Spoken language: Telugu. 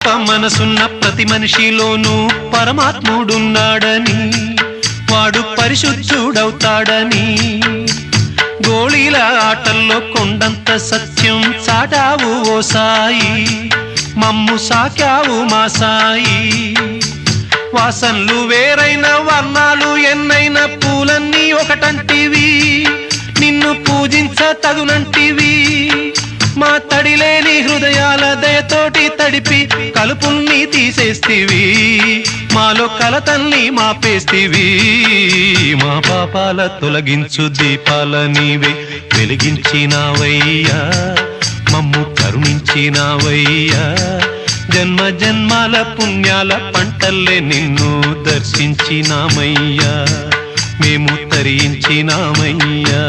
పాప మనసున్న ప్రతి మనిషిలోనూ పరమాత్ముడున్నాడని, వాడు పరిశుద్ధుడవుతాడని, గోళీల ఆటల్లో కొండంత సత్యం చాటావు ఓ సాయి, మమ్ము సాకావు మా సాయి. వాసనలు వేరైన వర్ణాలు ఎన్నైన పూలన్నీ ఒకటంటివి, నిన్ను పూజించ తగునంటివి. మా తడిలేని హృదయాల దయతోటి తడిపి కలుపుల్ని తీసేస్తివి, మాలో కలతల్ని మాపేస్తివి. మా పాపాల తొలగించు దీపాల నీవే వెలిగించినావయ్యా, మమ్ము కరుణించినావయ్యా. జన్మ జన్మాల పుణ్యాల పంటల్లే నిన్ను దర్శించినామయ్యా, మేము తరించినామయ్యా.